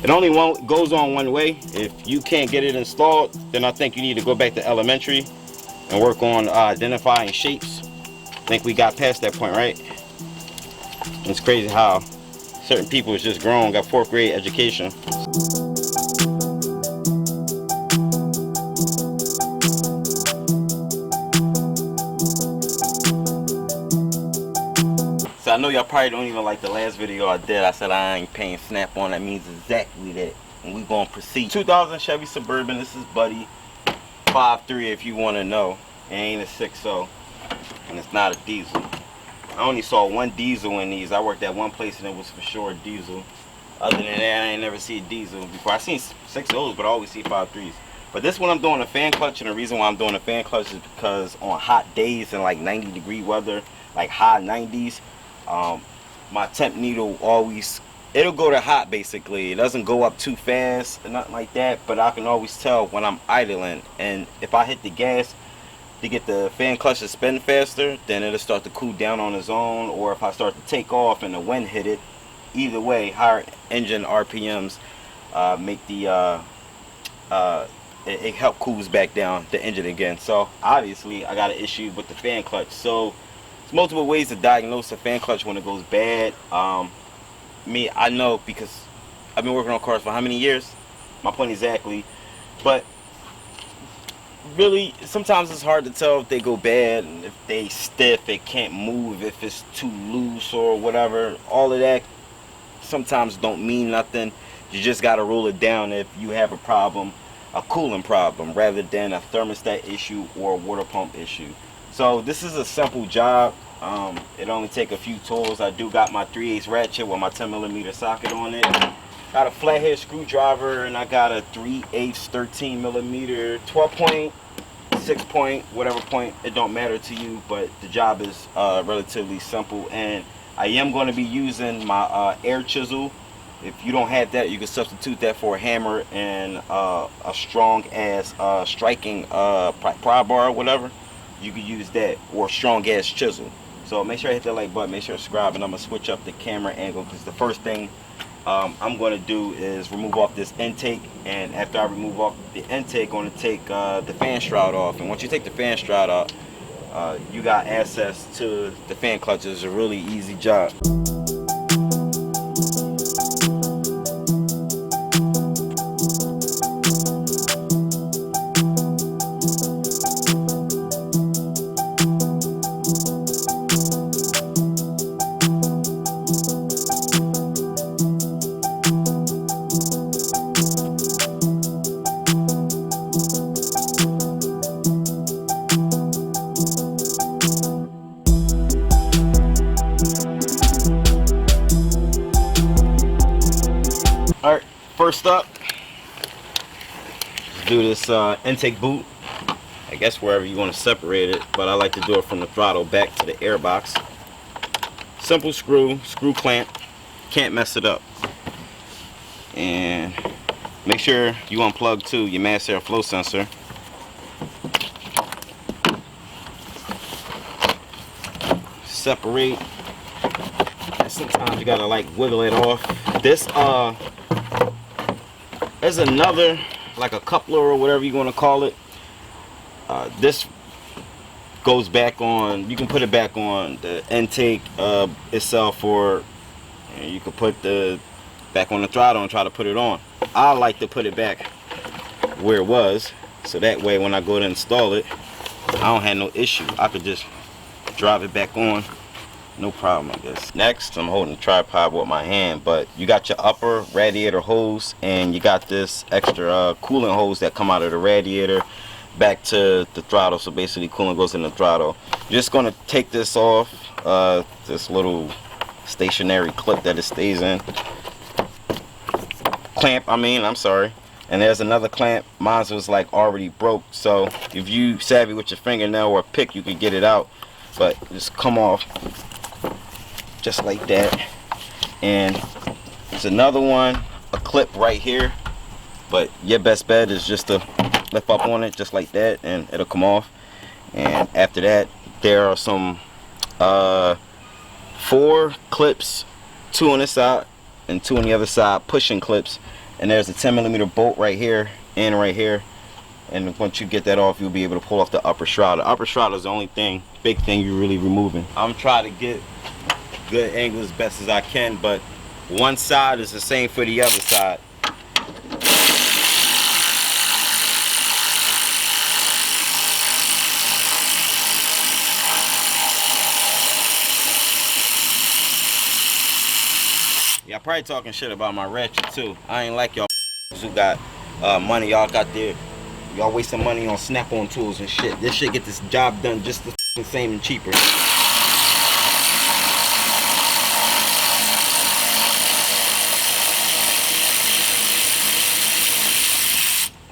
It only goes on one way. If you can't get it installed, then I think you need to go back to elementary and work on identifying shapes. I think we got past that point, right? It's crazy how certain people is just grown, got 4th grade education. So I know y'all probably don't even like the last video I did. I said I ain't paying snap on. That means exactly that. And we gonna proceed. 2000 Chevy Suburban. This is Buddy. 5'3" if you want to know. It ain't a 6.0, and it's not a diesel. I only saw one diesel in these. I worked at one place and it was for sure a diesel. Other than that, I ain't never seen a diesel before. I seen 6.0s, but I always see 5'3s. But this one I'm doing a fan clutch, and the reason why I'm doing a fan clutch is because on hot days and like 90-degree weather, like high 90s, my temp needle always, it'll go to hot basically. It doesn't go up too fast and nothing like that, but I can always tell when I'm idling, and if I hit the gas to get the fan clutch to spin faster, then it'll start to cool down on its own. Or if I start to take off and the wind hit it, either way, higher engine RPMs make the it help cools back down the engine again. So obviously I got an issue with the fan clutch. So there's multiple ways to diagnose a fan clutch when it goes bad. Me, I know because I've been working on cars for how many years? My point exactly. But really, sometimes it's hard to tell if they go bad, and if they stiff, it can't move, if it's too loose or whatever. All of that sometimes don't mean nothing. You just got to rule it down if you have a problem, a cooling problem, rather than a thermostat issue or a water pump issue. So this is a simple job. It only take a few tools. I do got my 3/8 ratchet with my 10mm socket on it. Got a flathead screwdriver, and I got a 3/8 13mm 12-point, 6-point, whatever point, it don't matter to you, but the job is relatively simple. And I am going to be using my air chisel. If you don't have that, you can substitute that for a hammer and a strong ass striking pry bar or whatever. You can use that, or strong ass chisel. So make sure I hit that like button, make sure to subscribe, and I'm going to switch up the camera angle, because the first thing I'm going to do is remove off this intake. And after I remove off the intake, I'm going to take the fan shroud off. And once you take the fan shroud out, you got access to the fan clutch. It's a really easy job. Alright, first up, do this intake boot. I guess wherever you want to separate it, but I like to do it from the throttle back to the air box. Simple screw clamp, can't mess it up. And make sure you unplug too your mass airflow sensor. Separate. And sometimes you gotta like wiggle it off. This there's another, like a coupler or whatever you want to call it. This goes back on, you can put it back on the intake itself, or you can put the back on the throttle and try to put it on. I like to put it back where it was, so that way when I go to install it, I don't have no issue. I could just drive it back on, no problem, I guess. Next, I'm holding the tripod with my hand, but you got your upper radiator hose, and you got this extra coolant hose that come out of the radiator back to the throttle. So basically coolant goes in the throttle. You're just going to take this off, this little stationary clip that it stays in. I'm sorry. And there's another clamp. Mine was like already broke, so if you savvy with your fingernail or a pick, you can get it out, but just come off just like that. And there's another one, a clip right here, but your best bet is just to lift up on it just like that, and it'll come off. And after that, there are some 4 clips, 2 on this side and 2 on the other side, pushing clips, and there's a 10mm bolt right here and right here. And once you get that off, you'll be able to pull off the upper shroud. The upper shroud is the only big thing you're really removing. I'm trying to get good angle as best as I can, but one side is the same for the other side. Y'all probably talking shit about my ratchet too. I ain't like y'all who got money. Y'all got there. Y'all wasting money on snap-on tools and shit. This shit get this job done just the same and cheaper.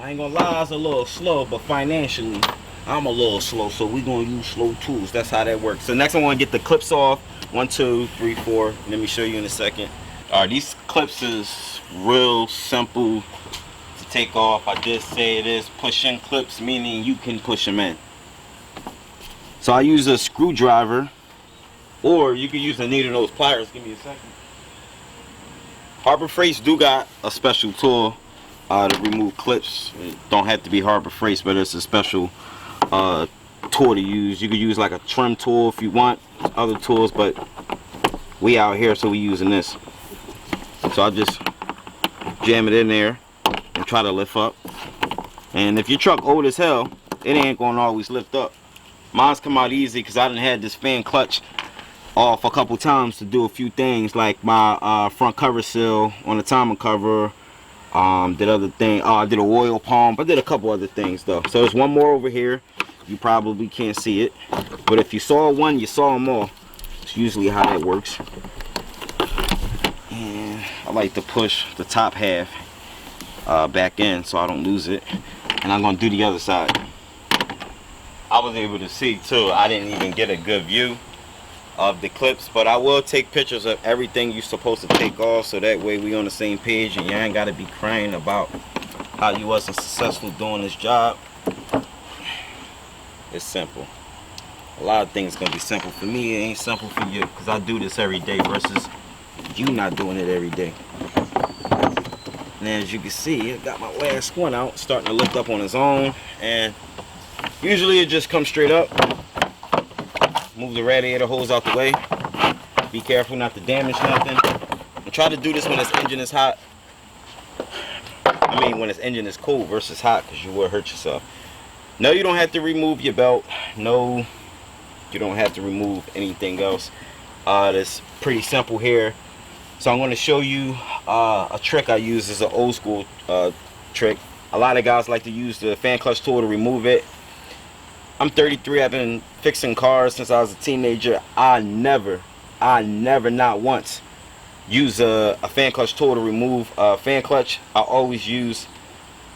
I ain't gonna lie, I was a little slow, but financially, I'm a little slow, so we gonna use slow tools. That's how that works. So next I wanna get the clips off. 1, 2, 3, 4. Let me show you in a second. Alright, these clips is real simple to take off. I did say it is push-in clips, meaning you can push them in. So I use a screwdriver, or you can use a needle nose pliers. Give me a second. Harbor Freights do got a special tool to remove clips. It don't have to be Harbor Freights, but it's a special tool to use. You could use like a trim tool if you want, other tools, but we out here, so we using this. So I just jam it in there and try to lift up. And if your truck old as hell, it ain't gonna always lift up. Mine's come out easy because I done had this fan clutch off a couple times to do a few things, like my front cover seal on the timing cover. Did other thing. I did a oil pump. I did a couple other things though. So there's one more over here. You probably can't see it, but if you saw one, you saw them all. It's usually how that works. And I like to push the top half back in so I don't lose it. And I'm gonna do the other side. I was able to see too. I didn't even get a good view of the clips, but I will take pictures of everything you're supposed to take off, so that way we on the same page and you ain't gotta be crying about how you wasn't successful doing this job. It's simple. A lot of things gonna be simple for me. It ain't simple for you because I do this every day versus you not doing it every day. And as you can see, I got my last one out, starting to lift up on its own, and usually it just comes straight up. Move the radiator hose out the way. Be careful not to damage nothing. And try to do this when its engine is hot. I mean when its engine is cold versus hot, because you will hurt yourself. No, you don't have to remove your belt. No, you don't have to remove anything else. It's pretty simple here. So I'm going to show you a trick I use. Is an old school trick. A lot of guys like to use the fan clutch tool to remove it. I'm 33. I've been fixing cars since I was a teenager. I never not once use a fan clutch tool to remove a fan clutch. I always use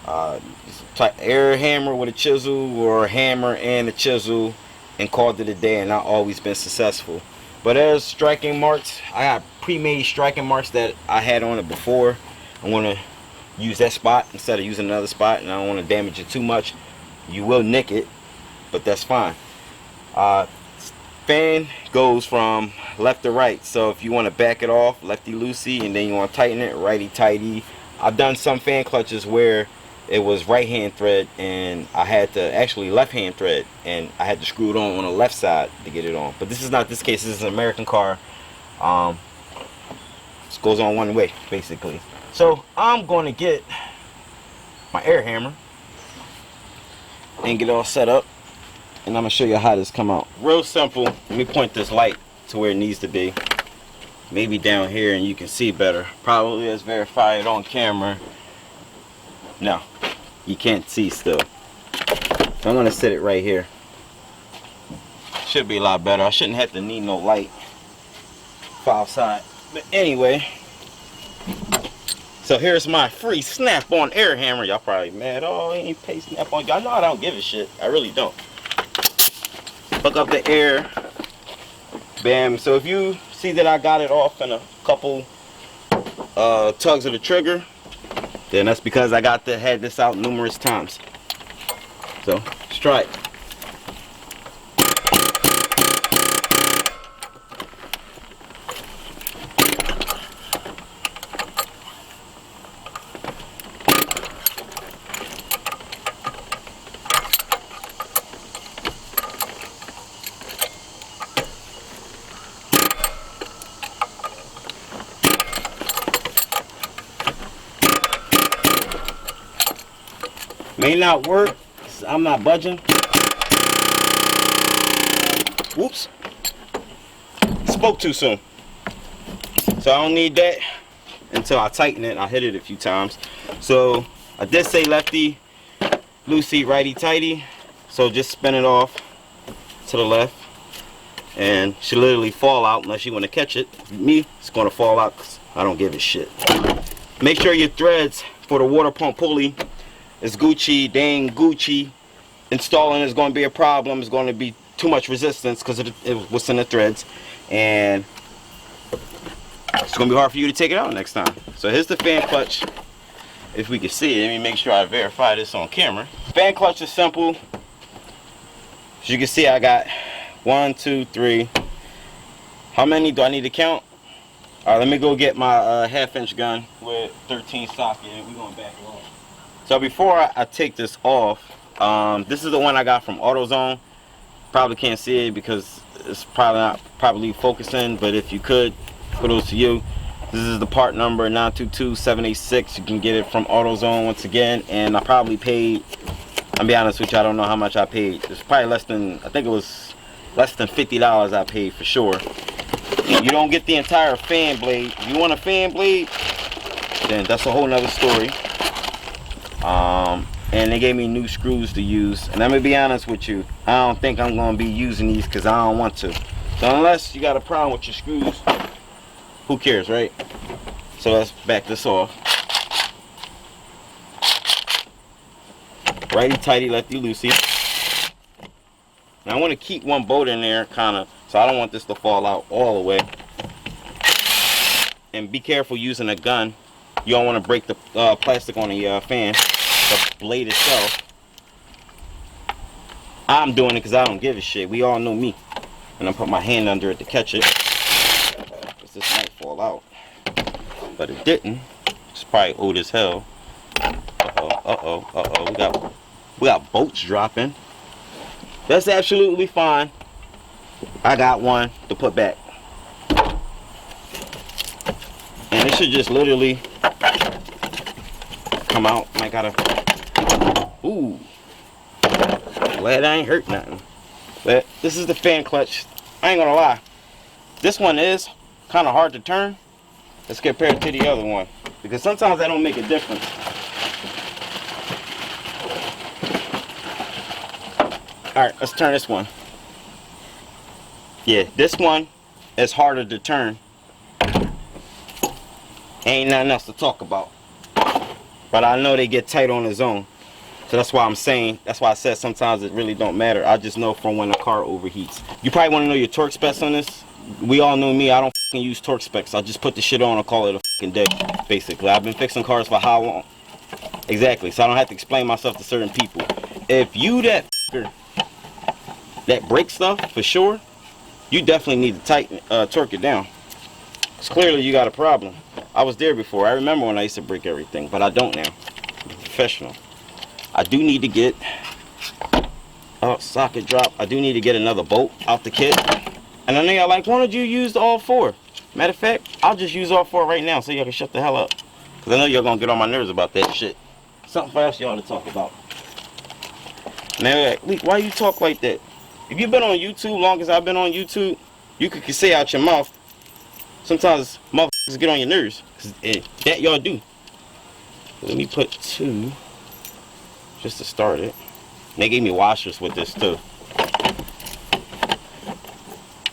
type air hammer with a chisel, or a hammer and a chisel, and called it a day, and I've always been successful. But there's striking marks. I got pre-made striking marks that I had on it before. I want to use that spot instead of using another spot, and I don't want to damage it too much. You will nick it, but that's fine. Fan goes from left to right, so if you want to back it off lefty loosey and then you want to tighten it righty tighty. I've done some fan clutches where it was right hand thread and I had to actually left hand thread, and I had to screw it on the left side to get it on. But this is not this case. This is an American car. This goes on one way basically. So I'm going to get my air hammer and get it all set up, and I'm going to show you how this come out. Real simple. Let me point this light to where it needs to be. Maybe down here and you can see better. Probably let's verify it on camera. No, you can't see still. So I'm going to set it right here. Should be a lot better. I shouldn't have to need no light for outside. But anyway, so here's my free snap-on air hammer. Y'all probably mad. Oh, he ain't pay snap-on. Y'all know I don't give a shit. I really don't. Hook up the air. Bam. So if you see that I got it off in a couple tugs of the trigger, then that's because I had this out numerous times. So strike. May not work. I'm not budging. Whoops. Spoke too soon. So I don't need that until I tighten it. I hit it a few times. So I did say lefty, loosey, righty, tighty. So just spin it off to the left. And she'll literally fall out unless you want to catch it. Me, it's going to fall out because I don't give a shit. Make sure your threads for the water pump pulley is Gucci. They ain't Gucci. Installing is going to be a problem. It's going to be too much resistance because of what's in the threads. And it's going to be hard for you to take it out next time. So here's the fan clutch. If we can see it, let me make sure I verify this on camera. Fan clutch is simple. As you can see, I got 1, 2, 3. How many do I need to count? Alright, let me go get my 1/2-inch gun with 13 socket and we're going to back it off. So before I take this off, this is the one I got from AutoZone. Probably can't see it because it's probably not properly focusing, but if you could, kudos to you. This is the part number 922786. You can get it from AutoZone once again, and I probably paid, I'll be honest with you, I don't know how much I paid. It's probably less than, I think it was less than $50 I paid for sure. You don't get the entire fan blade. If you want a fan blade, then that's a whole nother story. And they gave me new screws to use. And I'm gonna be honest with you, I don't think I'm gonna be using these because I don't want to. So unless you got a problem with your screws, who cares, right? So let's back this off. Righty tighty, lefty loosey. Now I want to keep one bolt in there, kind of, so I don't want this to fall out all the way. And be careful using a gun. You don't want to break the plastic on the fan, the blade itself. I'm doing it because I don't give a shit. We all know me. And I put my hand under it to catch it. Because this might fall out. But it didn't. It's probably old as hell. Uh-oh. We got bolts dropping. That's absolutely fine. I got one to put back. And it should just literally come out. I gotta. Ooh. Glad I ain't hurt nothing. But this is the fan clutch. I ain't gonna lie. This one is kind of hard to turn as compared to the other one. Because sometimes I don't make a difference. Alright, let's turn this one. Yeah, this one is harder to turn. Ain't nothing else to talk about. But I know they get tight on its own. So that's why I'm saying, that's why I said sometimes it really don't matter. I just know from when the car overheats. You probably want to know your torque specs on this. We all know me, I don't fucking use torque specs. I just put the shit on and call it a fucking day, basically. I've been fixing cars for how long? Exactly, so I don't have to explain myself to certain people. If you that fucker that breaks stuff, for sure, you definitely need to tighten, torque it down. Because clearly you got a problem. I was there before. I remember when I used to break everything, but I don't now. I'm professional. I do need to get, socket drop. I do need to get another bolt out the kit. And I know y'all like, why don't you use all 4? Matter of fact, I'll just use all 4 right now so y'all can shut the hell up. Because I know y'all gonna get on my nerves about that shit. Something for else y'all to talk about. Now, like, Leek, why you talk like that? If you've been on YouTube long as I've been on YouTube, you could say out your mouth. Sometimes motherfuckers get on your nerves. That y'all do. Let me put 2 just to start it. And they gave me washers with this too.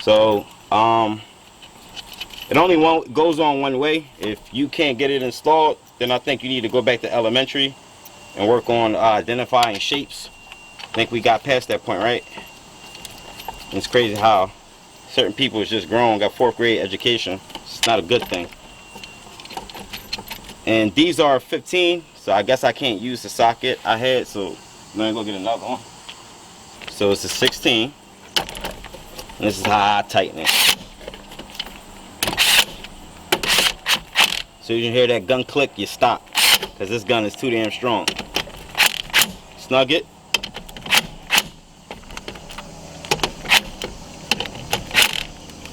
So, it only goes on one way. If you can't get it installed, then I think you need to go back to elementary and work on identifying shapes. I think we got past that point, right? And it's crazy how certain people is just grown, got 4th grade education. It's not a good thing. And these are 15, so I guess I can't use the socket I had, so let me go get another one. So it's a 16. And this is how I tighten it. So you can hear that gun click, you stop. Because this gun is too damn strong. Snug it.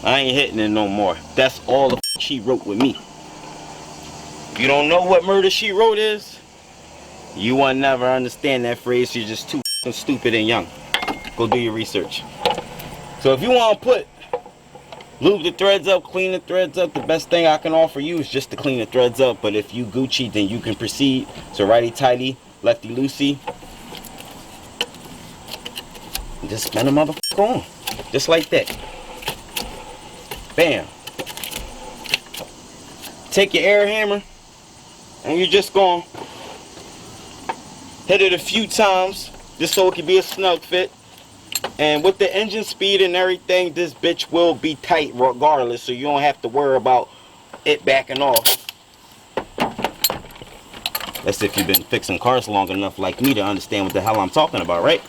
I ain't hitting it no more. That's all the she wrote with me. If you don't know what Murder She Wrote is, You will never understand that phrase. You're just too stupid and young. Go do your research. So if you want to put lube the threads up, clean the threads up, the best thing I can offer you is just to clean the threads up. But if you Gucci, then you can proceed. So righty tighty, lefty loosey. Just spin a motherfucker on. Just like that. Bam. Take your air hammer and you're just going to hit it a few times just so it can be a snug fit. And with the engine speed and everything, this bitch will be tight regardless, so you don't have to worry about it backing off. That's if you've been fixing cars long enough like me to understand what the hell I'm talking about, right?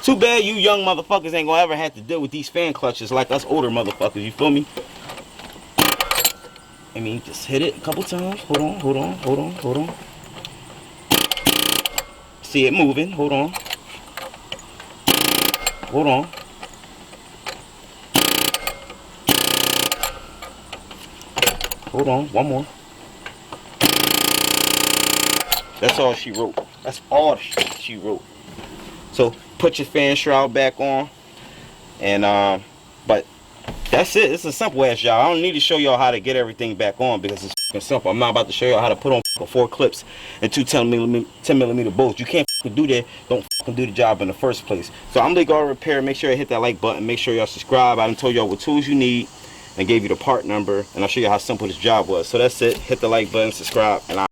Too bad you young motherfuckers ain't gonna ever have to deal with these fan clutches like us older motherfuckers, you feel me? I mean, just hit it a couple times. Hold on, hold on, hold on, hold on. See it moving, hold on. Hold on. Hold on, one more. That's all she wrote. That's all she wrote. So put your fan shroud back on. And but that's it. It's a simple ass job. I don't need to show y'all how to get everything back on because it's simple. I'm not about to show y'all how to put on 4 clips and 2 10mm bolts. You can't do that. Don't do the job in the first place. So I'm Leekautorepair. Make sure you hit that like button. Make sure y'all subscribe. I done told y'all what tools you need and gave you the part number, and I'll show you how simple this job was. So that's it. Hit the like button, subscribe, and